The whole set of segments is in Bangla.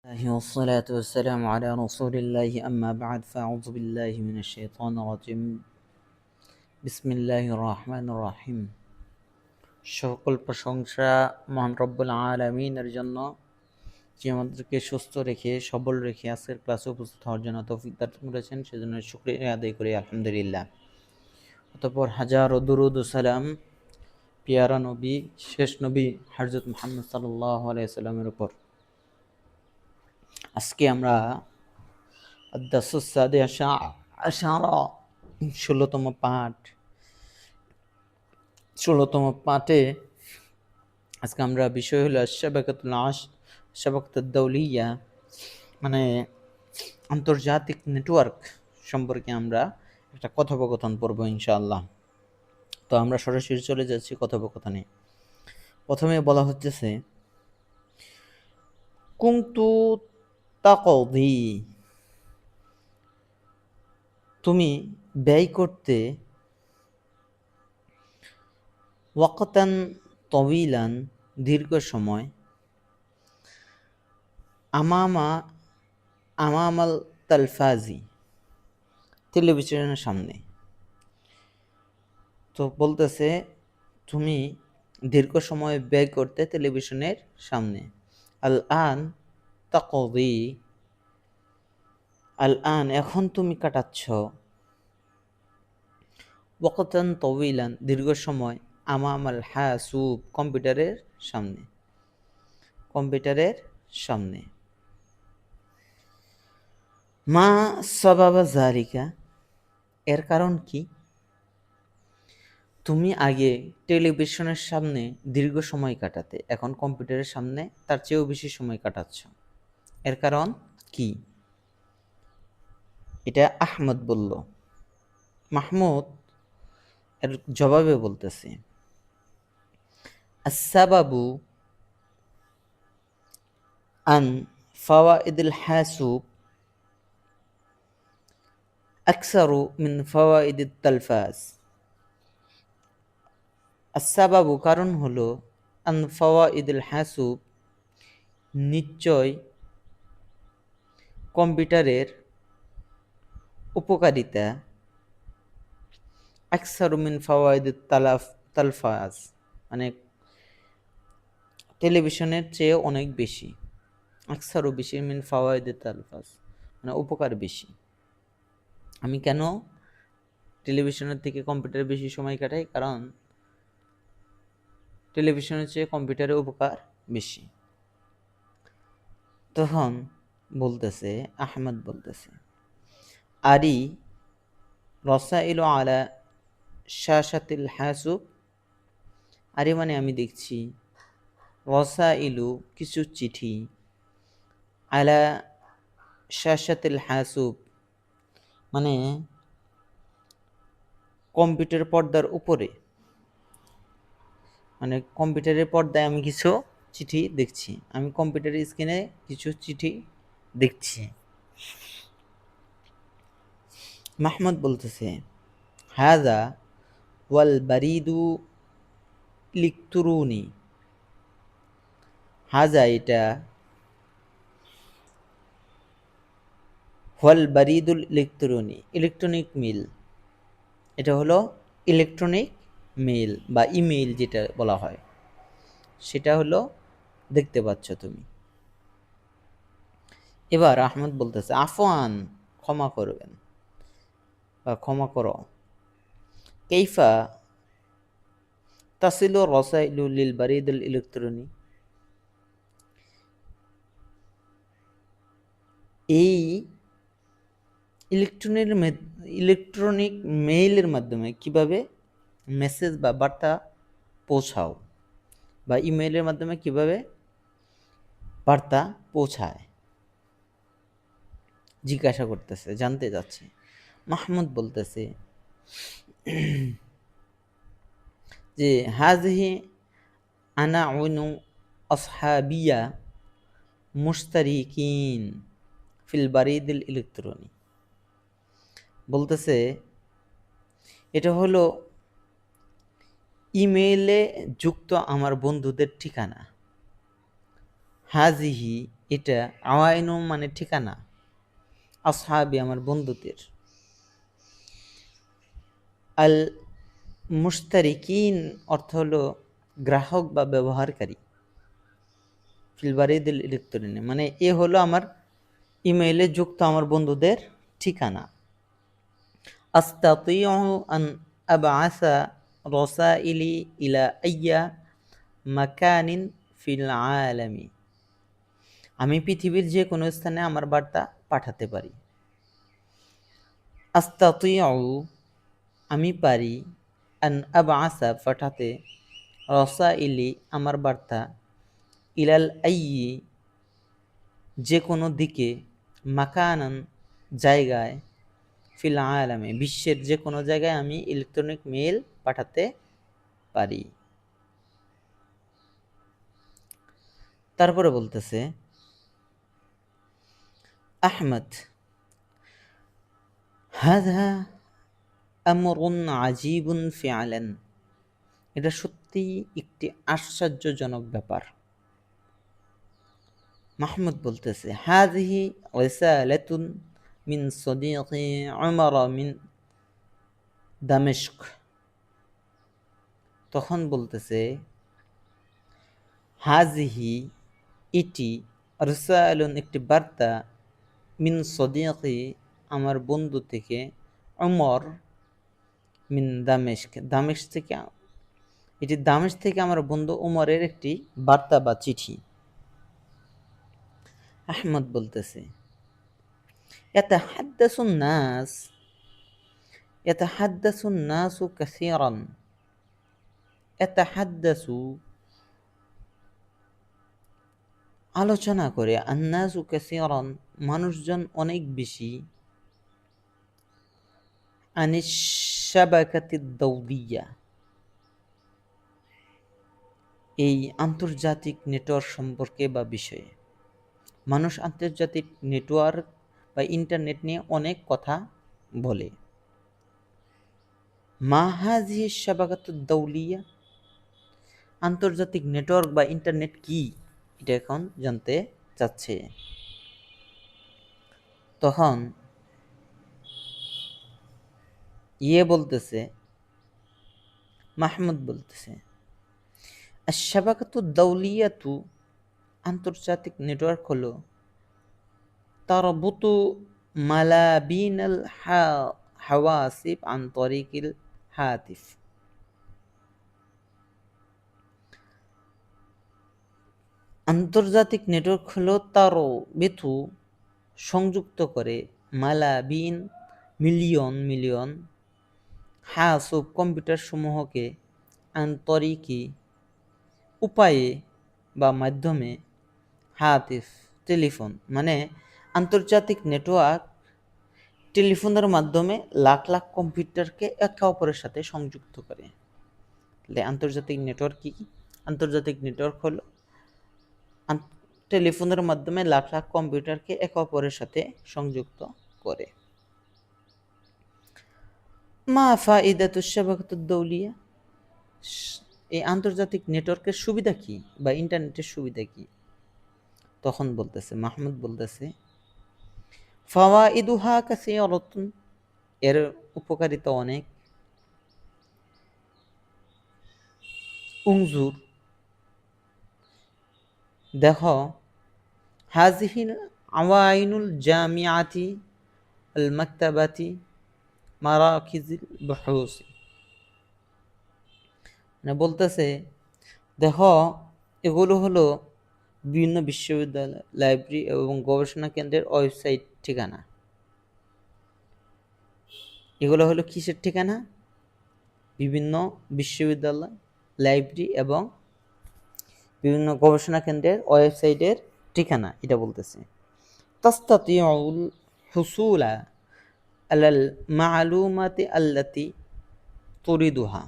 الله والصلاة والسلام على رسول الله أما بعد فأعوذ بالله من الشيطان الرجيم بسم الله الرحمن الرحيم সকল প্রশংসা মহান রব্বুল আলামিনের জন্য যে আমাদেরকে সুস্থ রেখে সবল রেখে আজকের ক্লাসে উপস্থিত হওয়ার জন্য তৌফিক দান করেছেন সেজন্য শুকরিয়া আদায় করি আলহামদুলিল্লাহ। অতঃপর হাজারো দুরুদ ও সালাম পিয়ারা নবী শেষ নবী হযরত মুহাম্মদ সাল্লাল্লাহু আলাইহি সাল্লামের উপর। আজকে আমরা আদ-দারসুস-সাদি আশারা ১৬তম পাঠ ১৬তম পাঠে আজকে আমরা বিষয় হলো শাবাকাতুদ দাওলিয়া, মানে আন্তর্জাতিক নেটওয়ার্ক সম্পর্কে আমরা একটা কথোপকথন পড়ব ইনশাআল্লাহ। তো আমরা সরাসরি চলে যাচ্ছি কথোপকথনে। প্রথমে বলা হচ্ছে কুনতু তাকদি, তুমি ব্যয় করতে, ওয়াকতান তবিলান দীর্ঘ সময়, আমামাল তালফাজি টেলিভিশনের সামনে। তো বলতেছে তুমি দীর্ঘ সময় ব্যয় করতে টেলিভিশনের সামনে। আল আন তাকদি, আল আন এখন তুমি কাটাচ্ছ, ওয়াকতান তবিলান দীর্ঘ সময়, আমামাল হাসুব কম্পিউটারের সামনে। মা সাবাবা জালিকা, এর কারণ কি? তুমি আগে টেলিভিশনের সামনে দীর্ঘ সময় কাটাতে, এখন কম্পিউটারের সামনে তার চেয়েও বেশি সময় কাটাচ্ছ, এর কারণ কি? এটা আহমদ বলল। মাহমুদ এর জবাবে বলতেছে আসসাবাবু আন ফাওয়াইদুল হাসুব আকসারু মিন ফাওয়াইদিত তালফাজ। আসসাবাবু কারণ হলো, আন ফাওয়াইদুল হাসুব নিশ্চয় কম্পিউটারের উপকারিতা, আকসারু মিন ফাওয়াইদিত তালফাজ মানে টেলিভিশনের চেয়ে অনেক বেশি, আকসারু বেশি, মিন ফাওয়াইদিত তালফাজ মানে উপকার বেশি। আমি কেন টেলিভিশনের থেকে কম্পিউটারে বেশি সময় কাটাই? কারণ টেলিভিশনের চেয়ে কম্পিউটারে উপকার বেশি। তখন বলতেছে আহমদ বলতেছে আরি রসাইলু আলা শাশাতিল হাসুব, আরি মানে আমি দেখছি, রসাইলু কিছু চিঠি, আলা শাশাতিল হাসুব মানে কম্পিউটার পর্দার উপরে, মানে কম্পিউটারের পর্দায় আমি কিছু চিঠি দেখছি, আমি কম্পিউটারের স্ক্রিনে কিছু চিঠি দেখছি। মাহমুদ বলতেছে হাযা ওয়াল বারিদু ইলেকট্রনি, হাযা এটা, ওয়াল বারিদুল ইলেকট্রনি ইলেকট্রনিক মেল, এটা হলো ইলেকট্রনিক মেল বা ইমেইল যেটা বলা হয়, সেটা হলো দেখতে পাচ্ছ তুমি। এবার আহমদ বলতেছে আফওয়ান ক্ষমা করবেন বা ক্ষমা করো, কাইফা তাসিলু রাসাইলু লিল বারিদুল ইলেকট্রনি, এই ইলেকট্রনিক মেইলের মাধ্যমে কিভাবে মেসেজ বা বার্তা পৌঁছাও, বা ইমেইলের মাধ্যমে কিভাবে বার্তা পৌঁছায় জিজ্ঞাসা করতেছে, জানতে যাচ্ছে। মাহমুদ বলতেছে যে হাযিহি আনাউনু আসহাবিয়া মুশতারিকিন ফিল বারিদিল ইলেকট্রনি, বলতেছে এটা হলো ইমেইলে যুক্ত আমার বন্ধুদের ঠিকানা। হাজিহি এটা আওয়াইনু মানে ঠিকানা, আসহাবি আমার বন্ধুদের, আল মুশতারিকিন অর্থ হলো গ্রাহক বা ব্যবহারকারী, ফিল বারিদিল ইলেকট্রনে মানে এ হলো আমার ইমেইলে যুক্ত আমার বন্ধুদের ঠিকানা। আস্তাতিউ আন আবআসা রাসাইলি ইলা আইয়া মাকানিন ফিল আলামি, আমি পৃথিবীর যে কোনো স্থানে আমার বার্তা পাঠাতে পারি। আস্তাতিউ আমি পারি, আন আবআসা পাঠাতে, রাসাইলি আমার বার্তা, ইলাল আইয়ি যে কোনো দিকে, মাকানান জায়গায়, ফিল আলামে বিশ্বের যে কোনো জায়গায় আমি ইলেকট্রনিক মেইল পাঠাতে পারি। তারপরে বলতেছে আহমদ হাযা আমরুন আজীবুন ফিআলান, এটা সত্যি একটি আশ্চর্যজনক ব্যাপার। মাহমুদ বলতেছে হাযিহি রিসালাতুন মিন সাদীকি উমর মিন দামেস্ক, তখন বলতেছে হাযিহি এটি, রিসালাতুন একটি বার্তা, মিন সাদীকি আমার বন্ধু থেকে, উমর মিন দামেস্ক দামেস্ক থেকে, এটি দামেস্ক থেকে আমার বন্ধু উমরের একটি বার্তা বা চিঠি। আহমদ বলতেছে ইয়াতাহাদ্দাসুন নাস, ইয়াতাহাদ্দাসুন নাসু কাসীরান, ইয়াতাহাদ্দাসু আলোচনা করে, আন্নাসু কাসীরান মানুষজন অনেক বেশি, আনিশ শাবাকাতিদ দাওলিয়া এই আন্তর্জাতিক নেটওয়ার্ক সম্পর্কে বা বিষয়ে, মানুষ আন্তর্জাতিক নেটওয়ার্ক বা ইন্টারনেট নিয়ে অনেক কথা বলে। মা হাযিহি শাবাকাতুদ দাওলিয়া, আন্তর্জাতিক নেটওয়ার্ক বা ইন্টারনেট কি, এটা এখন জানতে চাচ্ছে। তখন বলতেছে মাহমুদ বলতেছে আশ-শাবাকাতুদ দাওলিয়াতু আন্তর্জাতিক নেটওয়ার্ক হলো তারবুতু মালাবিনাল হাওয়াসিব আন তরিকিল হাতিফ, আন্তর্জাতিক নেটওয়ার্ক হলো তারবিতু সংযুক্ত করে, মালাবিন মিলিয়ন মিলিয়ন, হাসুব কম্পিউটার সমূহকে, আন্তরিকি উপায়ে বা মাধ্যমে, হাতিফ টেলিফোন মানে আন্তর্জাতিক নেটওয়ার্ক টেলিফোনের মাধ্যমে লাখ লাখ কম্পিউটারকে একে অপরের সাথে সংযুক্ত করে। তাহলে আন্তর্জাতিক নেটওয়ার্ক কি? আন্তর্জাতিক নেটওয়ার্ক হলো টেলিফোনের মাধ্যমে লাখ লাখ কম্পিউটারকে একে অপরের সাথে সংযুক্ত করে। মা ফাইদাতুশ শাবাকাতুদ দাওলিয়া, এই আন্তর্জাতিক নেটওয়ার্কের সুবিধা কি বা ইন্টারনেটের সুবিধা কি? তখন বলতেছে মাহমুদ বলতেছে ফাওয়াইদুহা কাসীরাতুন, এর উপকারিতা অনেক। উনজুর দেখো, হাযিহিল আওয়াইনুল জামিআতি আল মাকতাবাতি মারাকিজিল বুহুসি, মানে বলতেছে দেখো এগুলো হলো বিভিন্ন বিশ্ববিদ্যালয়, লাইব্রেরি এবং গবেষণা কেন্দ্রের ওয়েবসাইট ঠিকানা। এগুলো হলো কিসের ঠিকানা? বিভিন্ন বিশ্ববিদ্যালয়, লাইব্রেরি এবং বিভিন্ন গবেষণা কেন্দ্রের ওয়েবসাইটের ঠিকানা, এটা বলতেছে। তাস্তাতিউল হুসুলা আলাল মালুমাতি আল্লাতি তুরিদুহা,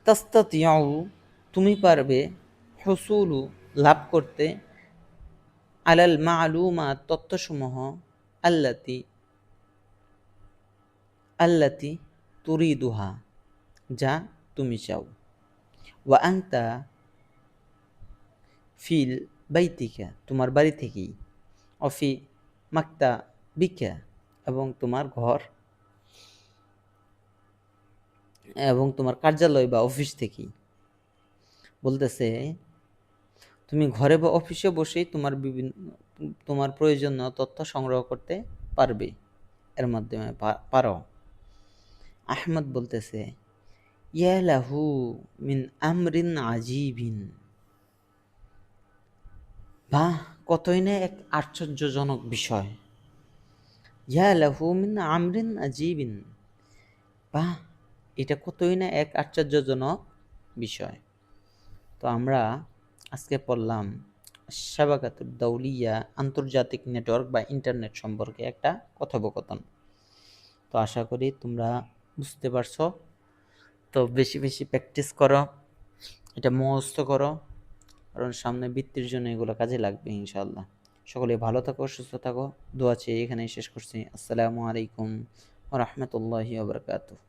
তাস্তাতিউ তুমি পারবে, হুসুলু লাভ করতে, আলাল মালুমাত তথ্যসমূহ, আল্লাতি আল্লাতি তুরিদুহা যা তুমি চাও, ওয়া আনতা ফিল বাইতিকা তোমার বাড়ি থেকেই, অফি মাক্তা বিকা এবং তোমার ঘর এবং তোমার কার্যালয় বা অফিস থেকেই। বলতেছে তুমি ঘরে বা অফিসে বসেই তোমার প্রয়োজনীয় তথ্য সংগ্রহ করতে পারবে, এর মাধ্যমে পারো। আহমদ বলতেছে ইয়া লাহু মিন আমরিন আজিবিন, বাহ কতই না এক আশ্চর্যজনক বিষয়। ইয়া লাহু মিন আমরিন আজিবিন, বাহ এটা কতই না এক আশ্চর্যজনক বিষয়। তো আমরা আজকে পড়লাম শাবাকাতুদ দাউলিয়া, আন্তর্জাতিক নেটওয়ার্ক বা ইন্টারনেট সম্পর্কে একটা কথোপকথন। তো আশা করি তোমরা বুঝতে পারছো। তো বেশি বেশি প্র্যাকটিস করো, এটা মুখস্থ করো, কারণ সামনে বৃত্তির জন্য এগুলো কাজে লাগবে ইনশাআল্লাহ। সকলে ভালো থাকো, সুস্থ থাকো, দোয়া চেয়ে এখানেই শেষ করছি। আসসালামু আলাইকুম ওয়া রাহমাতুল্লাহি ওয়া বারাকাতুহু।